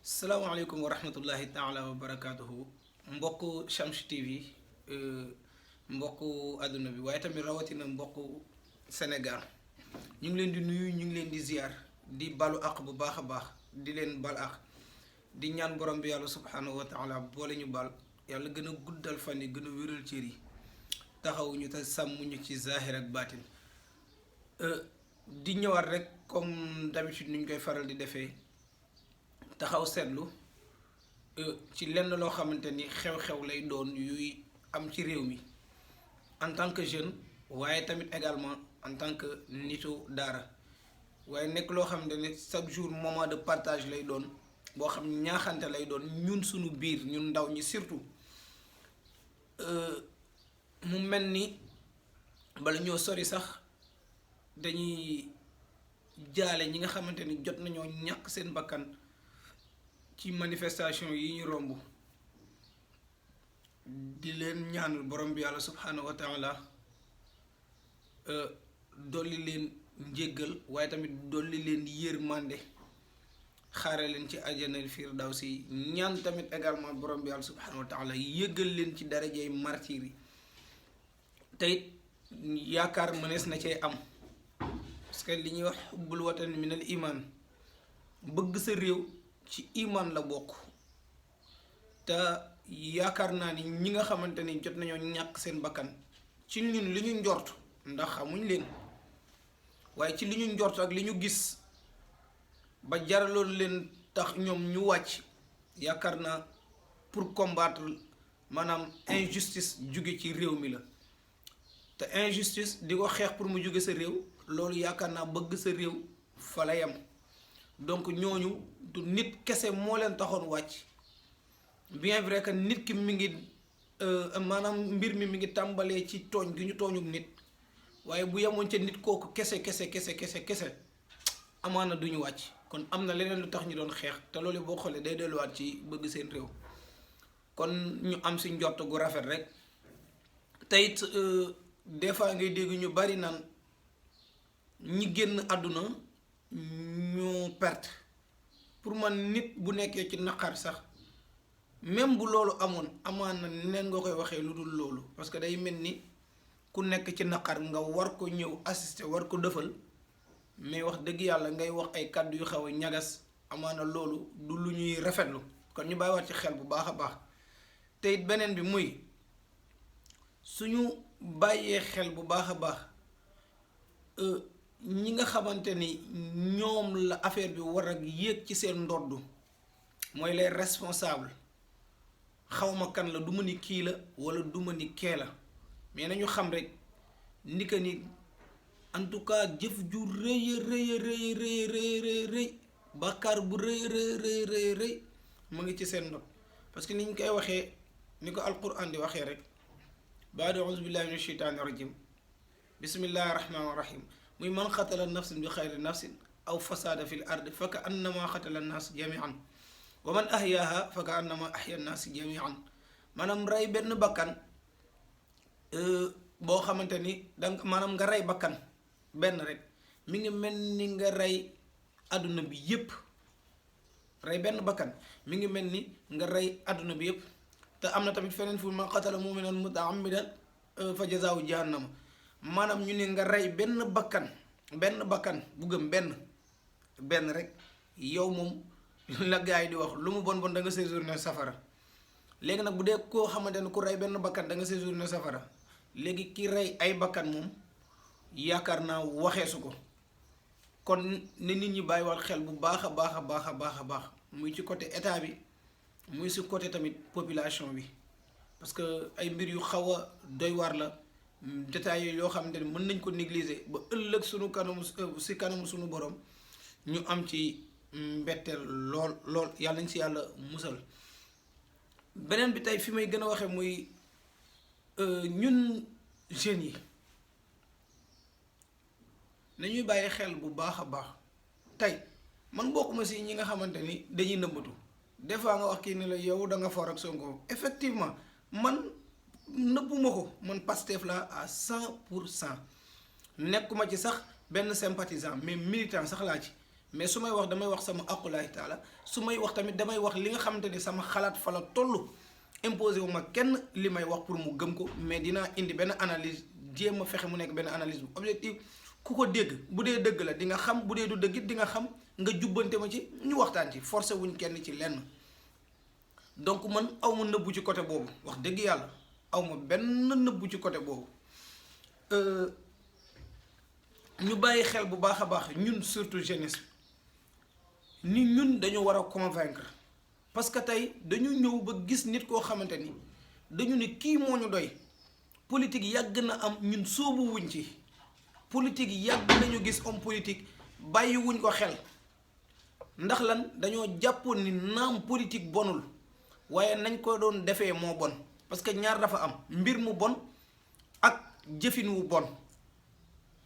salaamaaleykum wa rahmatullahi taala wa barakaatuhu mbokku Chamch TV mbokku àdduna bi waaye tamit rawatina mbokku Sénégal ñu ngi leen di nuyu ñu ngi leen di ziar di balu àq bu baax a baax di leen bal àq di ñaan borom bi yàlla subhanahu wa taala boole ñu bal yàlla gën a guddal fan yi gën a wéral cër yi taxawuñu te sàmmuñu ci zahir ak baatin di ñëwaat rek comme d'habitude ni ñu koy faral di defee taxaw seetlu ci lenn loo xamante ni xew-xew lay doon yuy am ci réew mi en tant que jeune waaye tamit également en tant que nitu daara waaye nekk loo xamante ni chaque jour moment de partage lay doon boo xam ñaaxante lay doon ñun suñu biir ñun ndaw ñi surtout mu mel ni bala ñoo sori sax dañuy jaale ñi nga xamante ni jot nañoo ñàkk seen bakkan ci manifestation yi ñu romb di leen ñaanal borom bi yàlla subhanahu wa taala dolli leen njéggal waaye tamit dolli leen yërmande xaare leen ci àjjanal firdawsi ñaan tamit également borom bi yàlla subhanahu wa taala yëggal leen ci darajey martyr yi tey yaakaar mënees na cee am parce que li ñuy wax xubbul watan minal iman bëgg sa réew ci iman la bokk te yaakaar naa ni ñi nga xamante ni jot nañoo ñàkk seen bakkan ci ñun li ñu njort ndax xamuñ leen waaye ci li ñu njort ak li ñu gis ba jaraloon leen tax ñoom ñu wàcc yaakaar naa pour combattre maanaam injustice jóge ci réew mi la te injustice di ko xeex pour mu jóge sa réew loolu yaakaar naa bëgg sa réew fa la yam donc ñooñu du nit kese moo leen taxoon wàcc bien vrai que nit ki mi ngi maanaam mbir mi ngi tàmbalee ci tooñ gi ñu tooñub nit waaye bu yemoon ca nit kooku kese amaana duñu wàcc kon am na leneen lu tax ñu doon xeex te loolu boo xoolee day delluwaat ci bëgg seen réew kon ñu am si njort gu rafet rek te it des fois ngay dégg ñu bari naan ñi génn àdduna ñoo perte pour man nit bu nekkee ci naqar sax même bu loolu amoon amaan na neen nga koy waxee lu dul loolu parce que day mel ni ku nekk ci naqar nga war ko ñëw assister war ko dëfal mais wax dëgg yàlla ngay wax ay kàddu yu xaw a ñagas amaana loolu du lu ñuy rafetlu kon ñu bàyyiwaat ci xel bu baax a baax te it beneen bi muy suñu bàyyee xel bu baax a baax ñi nga xamante ni ñoom la affaire bi war a yéeg ci seen ndodd mooy les responsables xawma kan la du ma ni kii la wala du ma ni kee la mais nañu xam rek ni que ni en tout cas jëf ju rëy bàkkaar bu rëy mu ngi ci seen ndodd parce que ni ñu koy waxee ni ko alquran di waxee rek baada auzu billahi min asheytaani rajim bismillahi rahmaani rahim muy man xatala nafsin bi xayri nafsin aw fasaada fi l ard fa ka annama xatala naas jamian wa man ahyaaha fa ka annama ahya naas jamian maanaam rey benn bakkan boo xamante ni danga maanaam nga rey bakkan benn rek mi ngi mel ni nga rey àdduna bi yépp rey benn bakkan mi ngi mel ni nga rey àdduna bi yépp te am na tamit feneen fu man qatala mu'minan mutaammidan fa jazaahu jahannama maanaam ñu ne nga rey benn bakkan bu gëm benn rek yow moom la gars yi di wax lu mu bon da nga séjourné safara léegi nag bu dee koo xamante ne ku rey benn bakkan da nga séjourné safara léegi ki rey ay bakkan moom yaakaar naa waxeesu ko kon ne nit ñi bàyyiwaat xel bu baax a baax muy ci côté état bi muy si côté tamit population bi parce que ay mbir yu xaw a doy waar la détails yoo xamante ne mën nañ ko négliger ba ëllëg sunu kanamu sunu borom ñu am ci mbetteel lool yàlla nañ si yàlla musal beneen bi tey fi may gën a waxee muy ñun jeunes yi nañuy bàyyi xel bu baax a baax tey man bokkuma si ñi nga xamante ni dañuy nëbbatu des fois nga wax kii ni la yow da nga for ak Sonko effectivement man nëbbuma ko man Pastef la à 100%. nekkuma ci sax benn sympathisant mais militant sax laa ci mais su may wax damay wax sama aqulahi taala su may wax tamit damay wax li nga xamante ni sama xalaat fa la toll imposé wu ma kenn li may wax pour mu gëm ko mais dinaa indi benn analyse jéem a fexe mu nekk benn analyse bu objectif ku ko dégg bu dee dëgg la di nga xam bu dee du dëgg it di nga xam nga jubbante ma ci ñu waxtaan ci forcé wuñ kenn ci lenn. donc man aw ma nëbbu ci côté boobu wax dëgg yàlla aw ma benn nëbbu ci côté boobu ñu bàyyi xel bu baax a baax ñun surtout jeunesse ni ñun dañu war a convaincre parce que tey dañu ñëw ba gis nit koo xamante ni dañu ne kii moo ñu doy politique yàgg na am ñun sóobu wuñ ci politique yàgg nañu gis homme politique bàyyi wuñ ko xel ndax lan dañoo jàppoon ni naam politique bonul waaye nañ ko doon defee moo bon parce que ñaar dafa am mbir mu bon ak jëfin wu bon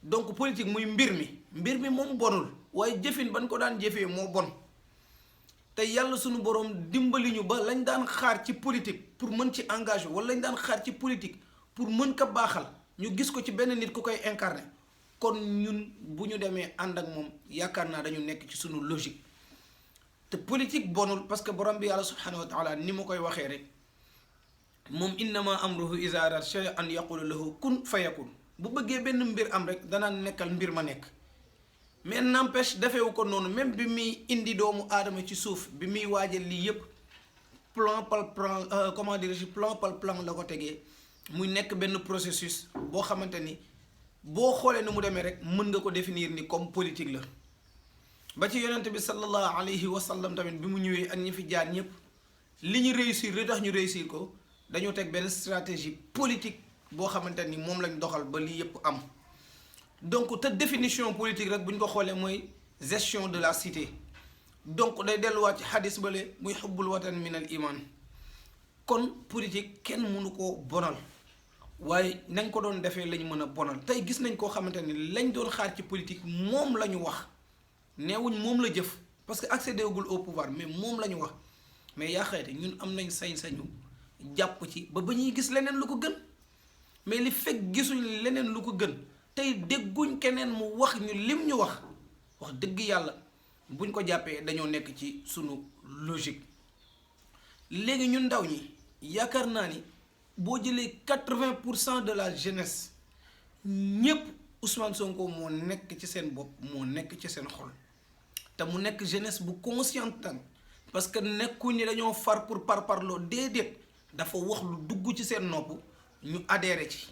donc politique muy mbir mi moom bonul waaye jëfin bañ ko daan jëfee moo bon te yàlla sunu boroom dimbali ñu ba lañ daan xaar ci politique pour mën ci engagé wala lañ daan xaar ci politique pour mën ko baaxal ñu gis ko ci benn nit ku koy incarné kon ñun bu ñu demee ànd ak moom yaakaar naa dañu nekk ci sunu logique te politique bonul parce que borom bi yàlla subhanahu wa taala ni ma koy waxee rek moom innama amruhu iza arada shay'an an yaqula lahu kun fayakun bu bëggee benn mbir am rek danaa nekkal mbir ma nekk mais n'empêche defewu ko noonu même bi muy indi doomu aadama ci suuf bi muy waajal lii yépp plan par plan plan par plan la ko tegee muy nekk benn processus boo xamante ni boo xoolee ni mu demee rek mën nga ko définir ni comme politique la ba ci yonent bi sallallahu alayhi wa sallam tamit bi mu ñëwee ak ñi fi jaar ñëpp li ñu réussir li tax ñu réussir ko dañoo teg benn stratégie politique boo xamante ni moom lañ doxal ba lii yëpp am donc te définition politique rek bu ñu ko xoolee mooy gestion de la cité donc day delluwaat ci xadis bale muy xubbul watan min al iman kon politique kenn mënu koo bonal waaye nañ ko doon defee lañ mën a bonal tey gis nañ koo xamante ni lañ doon xaar ci politique moom la ñu wax neewuñ moom la jëf parce que accédé gul au pouvoir mais moom la ñu wax mais yaa xeete ñun am nañ sañ-sañu jàpp ci ba ñuy gis leneen lu ko gën mais li fekk gisuñ leneen lu ko gën tey dégguñ keneen mu wax ñu lim ñu wax dëgg yàlla buñ ko jàppee dañoo nekk ci sunu logique léegi ñun ndaw ñi yaakaar naa ni boo jëlee 80% de la jeunesse ñépp Ousmane Sonko moo nekk ci seen bopp moo nekk ci seen xol te mu nekk jeunesse bu consciente parce que nekkuñ ni dañoo far pour parparloo déedéet dafa wax lu dugg ci seen nopp ñu adhéré ci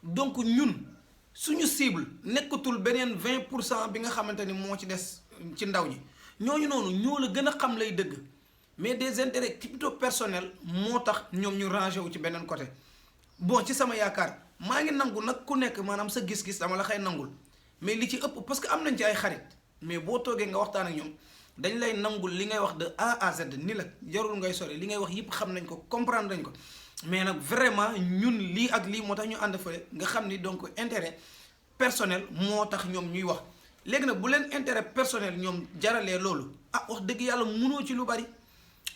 donc ñun suñu cible nekkatul beneen 20% bi nga xamante ni moo ci des ci ndaw ñi ñooñu noonu ñoo la gën a xam lay dëgg mais des intérêts plutôt personnels moo tax ñoom ñu rangé wu ci beneen côté bon ci sama yaakaar maa ngi nangu nag ku nekk maanaam sa gis-gis dama la xëy nangul mais li ci ëpp parce que am nañ ci ay xarit mais boo toogee nga waxtaan ak ñoom dañ lay nangul li ngay wax de A à Z ni la jarul ngay sori li ngay wax yëpp xam nañ ko comprendre nañ ko mais nag vraiment ñun lii ak lii moo tax ñu ànd fële nga xam ni donc intérêt personnel moo tax ñoom ñuy wax léegi nag bu leen intérêt personnel ñoom jaralee loolu wax dëgg yàlla mënoo ci lu bari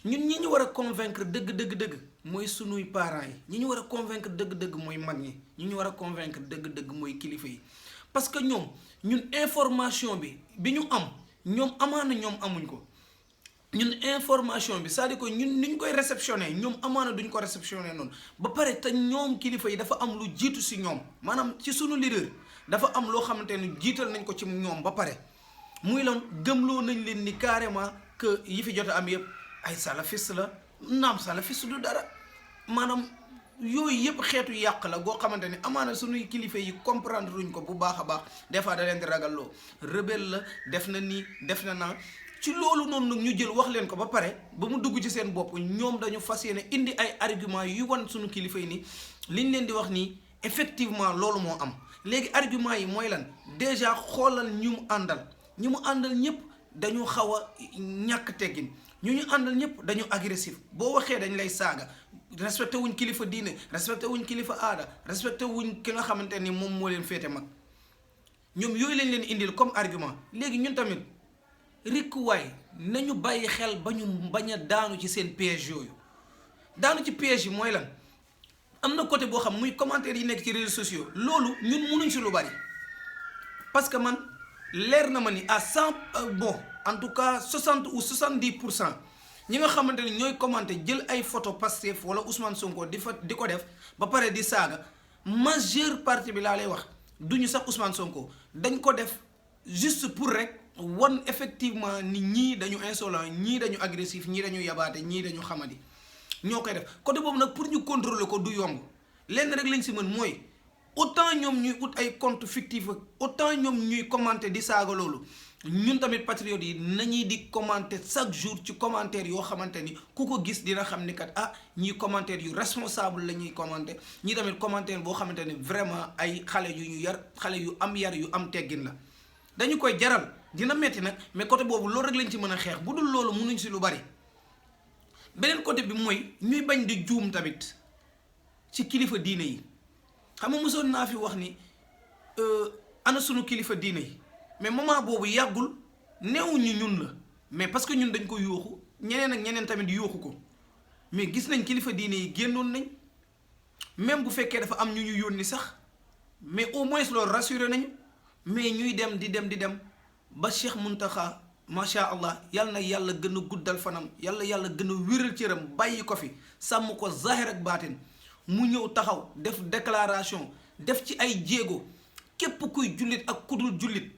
ñun ñi ñu war a convaincre dëgg mooy sunuy parents yi ñi ñu war a convaincre dëgg mooy mag ñi ñu war a convaincre dëgg mooy kilifa yi parce que ñun information bi ñu am ñoom amaana ñoom amuñ ko ñun information bi c'est-à-dire que ñun ni ñu koy réceptionné ñoom amaana duñ ko réceptionné noonu ba pare te ñoom kilifa yi dafa am lu jiitu si ñoom maanaam ci sunu leader dafa am loo xamante ne jiital nañ ko ci ñoom ba pare muy lan gëmloo nañ leen ni carrément que yi fi jot a am yëpp ay salafiste la naam salafiste du dara maanaam yooyu yëpp xeetu yàq la goo xamante ne amaana suñuy kilifa yi comprendre luñ ko bu baax a baax des fois da leen di ragalloo rebelle la def na nii def na naa ci loolu noonu nag ñu jël wax leen ko ba pare ba mu dugg ci seen bopp ñoom dañu fas yéene indi ay argument yu wan suñu kilifa yi nii liñ leen di wax nii effectivement loolu moo am léegi argument yi mooy lan déjà xoolal ñu mu àndal ñëpp dañu xaw a ñàkk teggin ñu àndal ñëpp dañu agressif boo waxee dañ lay saaga respecté wuñ kilifa diine respecté wuñ kilifa aada respecté wuñ ki nga xamante ni moom moo leen féete mag ñoom yooyu lañ leen indil comme argument léegi ñun tamit rikkuwaay nañu bàyyi xel ba ñu bañ a daanu ci seen piège yooyu daanu ci piège yi mooy lan am na côté boo xam muy commentaire yi nekk ci réseaux sociaux loolu ñun mënuñ si lu bari parce que man leer na ma ni à 100 bon en tout cas 60 ou 70% ñi nga xamante ni ñooy commenté jël ay photo Pastef wala Ousmane Sonko di ko def ba pare di saaga majeure partie bi laa lay wax duñu sax Ousmane Sonko dañ ko def juste pour rek wan effectivement ni ñii dañu insolent ñii dañu agressif ñii dañu yabaate ñii dañu xamadi ñoo koy def côté boobu nag pour ñu contrôler ko du yomb lenn rek lañ si mën mooy autant ñoom ñuy ut ay compte fictif autant ñoom ñuy commenter di saaga loolu ñun tamit patriotes yi nañuy di commenter chaque jour ci commentaire yoo xamante ni ku ko gis dina xam ni kat ñii commentaire yu responsable la ñuy commenter ñii tamit commentaire boo xamante ni vraiment ay xale yu ñu yar xale yu am yar yu am teggin la dañu koy jaral dina metti nag mais côté boobu loolu rek lañ ci mën a xeex bu dul loolu mënuñ si lu bari beneen côté bi mooy ñuy bañ di juum tamit ci kilifa diine yi xam nga mosoon naa fi wax ni ana sunu kilifa diine yi mais moment boobu yàggul neewuñu ñun la mais parce que ñun dañ ko yuuxu ñeneen ak ñeneen tamit yuuxu ko mais gis nañ kilifa diine yi génnoon nañ même bu fekkee dafa am ñu ñu yónni sax mais au moins loolu rassuré nañu mais ñuy dem di dem ba Cheikh Mountakha macha allah yal na yàlla gën a guddal fanam yàlla gën a wéral cëram bàyyi ko fi sàmm ko zahir ak baatin mu ñëw taxaw def déclaration def ci ay jéego képp kuy jullit ak kudul jullit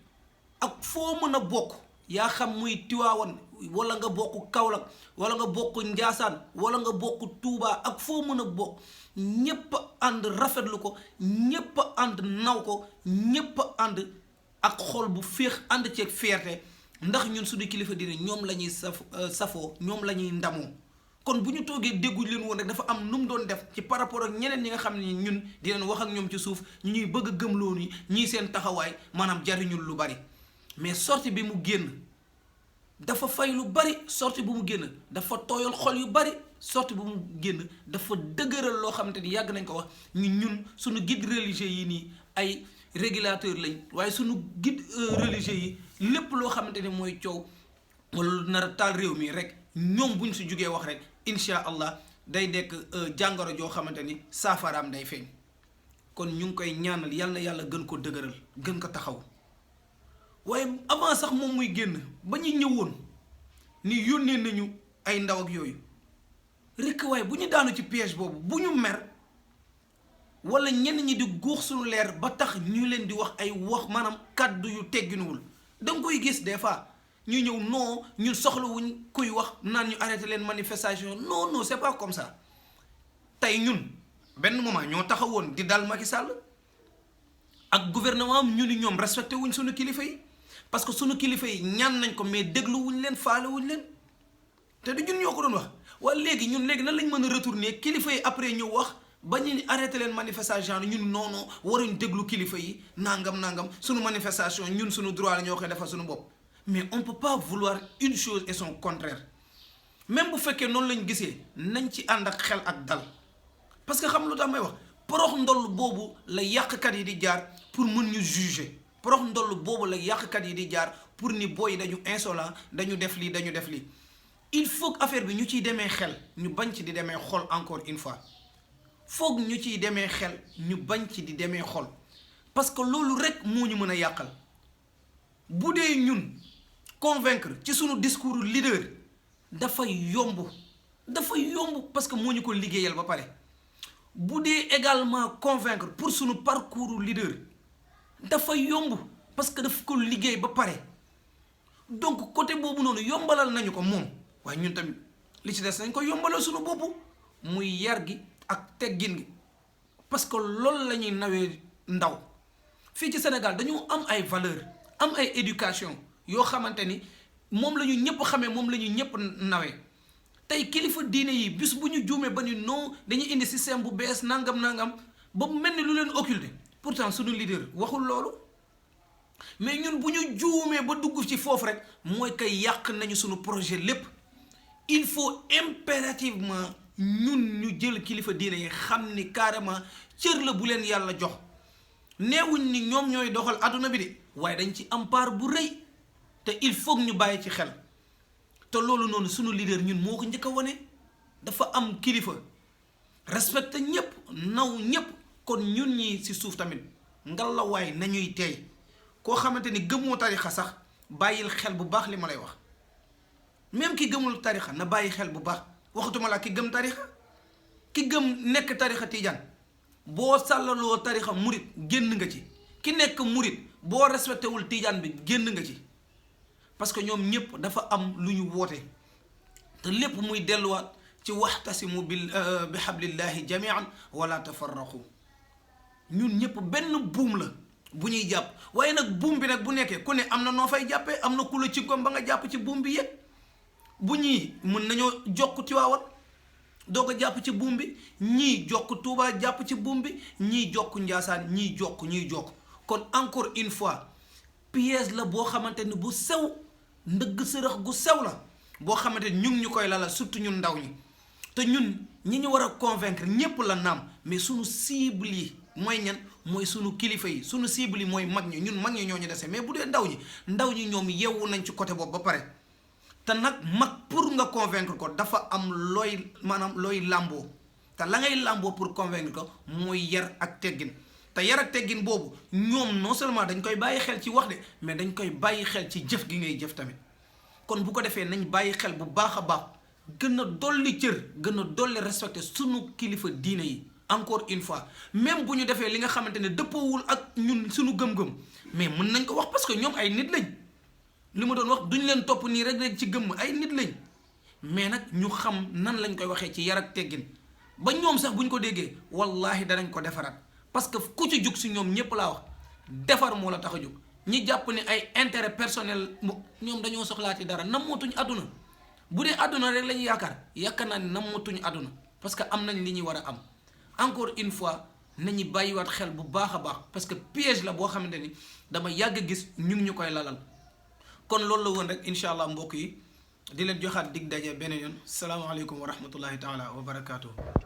ak foo mën a bokk yaa xam muy Tiwaawan wala nga bokk Kaolack wala nga bokk Njaasaan wala nga bokk Tuubaa ak foo mën a bokk ñépp ànd rafetlu ko ñépp ànd naw ko ñépp ànd ak xol bu féex ànd ceeg fierté ndax ñun suñu kilifa diine ñoom la ñuy safoo ñoom la ñuy ndamoo kon bu ñu toogee dégguñ leen woon rek dafa am nu mu doon def ci par rapport ak ñeneen ñi nga xam ne ñun di leen wax ak ñoom ci suuf ñu ñuy bëgg a gëmloo ni ñii seen taxawaay maanaam jariñul lu bari mais sortie bi mu génn dafa fay lu bari sortie bu mu génn dafa tooyal xol yu bari sortie bu mu génn dafa dëgëral loo xamante ni yàgg nañ ko wax ñun suñu guide religieux yi nii ay régulateur lañ waaye suñu guide religieux yi lépp loo xamante ni mooy coow wala nar a taal réew mi rek ñoom buñ si jugee wax rek incha allah day nekk jàngoro joo xamante ni saafaraam day feeñ kon ñu ngi koy ñaanal yal na yàlla gën ko dëgëral gën ko taxaw waaye avant sax moom muy génn ba ñu ñëwoon ni yónnee nañu ay ndaw ak yooyu rek waaye bu ñu daanu ci piège boobu bu ñu mer wala ñenn ñi di guux suñu leer ba tax ñu leen di wax ay wax maanaam kàddu yu tegginuwul da nga koy gis des fois ñu ñëw non ñun soxlawuñ kuy wax naan ñu arrêté leen manifestation non c'est pas comme ça tey ñun benn moment ñoo taxawoon di dal Macky Sall ak gouvernement am ñu ni ñoom respecté wuñ suñu kilifa yi parce que suñu kilifa yi ñaan nañ ko mais dégluwuñ leen faalewuñ leen te du ñun ñoo ko doon wax wala léegi nan lañ mën a retourner kilifa yi après ñëw wax ba ñu arrêté leen manifestation ñun non waruñ déglu kilifa yi nangam suñu manifestation ñun suñu droit la ñoo koy defal suñu bopp mais on peut pas vouloir une chose et son contraire même bu fekkee noonu lañ gisee nañ ci ànd ak xel ak dal parce que xam lu tax may wax porox ndoll boobu la yàqkat yi di jaar pour mën ñu juger porox ndoll boobu la yàqkat yi di jaar pour ni booy dañu insolent dañu def lii il faut que affaire bi ñu ciy demee xel ñu bañ ci di demee xol encore une fois foog ñu ciy demee xel ñu bañ ci di demee xol parce que loolu rek moo ñu mën a yàqal bu dee ñun convaincre ci sunu discours leader dafay yomb parce que moo ñu ko liggéeyal ba pare bu dee également convaincre pour sunu parcours leader dafay yomb parce que daf ko liggéey ba pare donc côté boobu noonu yombalal nañu ko moom waaye ñun tamit li ci des nañ ko yombalal sunu bopp muy yar gi ak teggin gi parce que loolu la ñuy nawee ndaw fii ci Sénégal dañu am ay valeur am ay éducation yoo xamante ni moom la ñu ñëpp xamee moom la ñu ñëpp nawee tey kilifa diine yi bis bu ñu juumee ba ni non dañuy indi système bu bees nangam ba mu mel ni lu leen occulté pourtant suñu leader waxul loolu mais ñun bu ñu juumee ba dugg ci foofu rek mooy kay yàq nañu suñu projet lépp il faut impérativement ñun ñu jël kilifa diine yi xam ni carrément cër la bu leen yàlla jox neewuñ ni ñoom ñooy doxal àdduna bi de waaye dañ ci am part bu rëy te il faut ñu bàyyi ci xel te loolu noonu sunu leader ñun moo ko njëkk a wane dafa am kilifa respecté ñëpp naw ñëpp kon ñun ñi ci suuf tamit ngalawaay nañuy teey koo xamante ni gëmoo tarixa sax bàyyil xel bu baax li ma lay wax. même ki gëmul tarixa na bàyyi xel bu baax, waxatuma la ki gëm tarixa. ki gëm nekk tarixa tijaan boo sàllaloo tarixa murit génn nga ci. ki nekk murit boo respecté wul tijaan bi génn nga ci. parce que ñoom ñëpp dafa am lu ñu woote te lépp muy delluwaat ci waxtasimu bi hablillahi jamian wala tafarraqu. ñun ñëpp benn buum la bu ñuy jàpp, waaye nag buum bi nag bu nekkee ku ne am na noo fay jàppee, am na ku la ci gom ba nga jàpp ci buum bi yëg. bu ñii mën nañoo jokk Tiwaawan doo ko jàpp ci buum bi, ñii jokk Tuubaa jàpp ci buum bi, ñii jokk Njaasaan, ñii jokk. kon encore une fois piège la boo xamante ni bu sew, ndëgg sërëx gu sew la boo xamante ni ñu ngi ñu koy lala, surtout ñun ndaw ñi. te ñun ñi ñu war a convaincre ñépp la naam, mais sunu cible yi mooy ñan? mooy sunu kilifa yi. sunu cible yi mooy mag ñi. ñun mag ñi ñoo ñu dese, mais bu dee ndaw ñi ñoom yeewu nañ ci côté boobu ba pare. te nag mag pour nga convaincre ko dafa am looy làmboo, te la ngay làmboo pour convaincre ko mooy yar ak teggin. te yar ak teggin boobu ñoom non seulement dañ koy bàyyi xel ci wax de, mais dañ koy bàyyi xel ci jëf gi ngay jëf tamit. kon bu ko defee nañ bàyyi xel bu baax a baax, gën a dolli cër, gën a dolli respecté sunu kilifa diine yi. encore une fois, même bu ñu defee li nga xamante ne dëppoowul ak ñun sunu gëm-gëm, mais mën nañ ko wax parce que ñoom ay nit lañ. li ma doon wax duñ leen topp nii rek ci gëmm, ay nit lañ. mais nag ñu xam nan lañ koy waxee ci yar ak teggin ba ñoom sax buñ ko déggee wallahi danañ ko defaraat. parce que ku ci jug si ñoom ñëpp laa wax defar moo la tax a jug. ñi jàpp ni ay intérêt personnel ñoom dañoo soxlaati dara nammatuñ àdduna. bu dee àdduna rek la ñu yaakaar naa ni nammatuñ àdduna, parce que am nañ li ñuy war a am. encore une fois nañu bàyyiwaat xel bu baax a baax, parce que piège la boo xamante ni dama yàgg gis ñu ngi ñu koy lalal. kon loolu la woon rek incha allah mbokk yi, di leen joxaat dig daje beneen yoon. salaamaaleykum wa rahmatullahi taala wa barakaatu.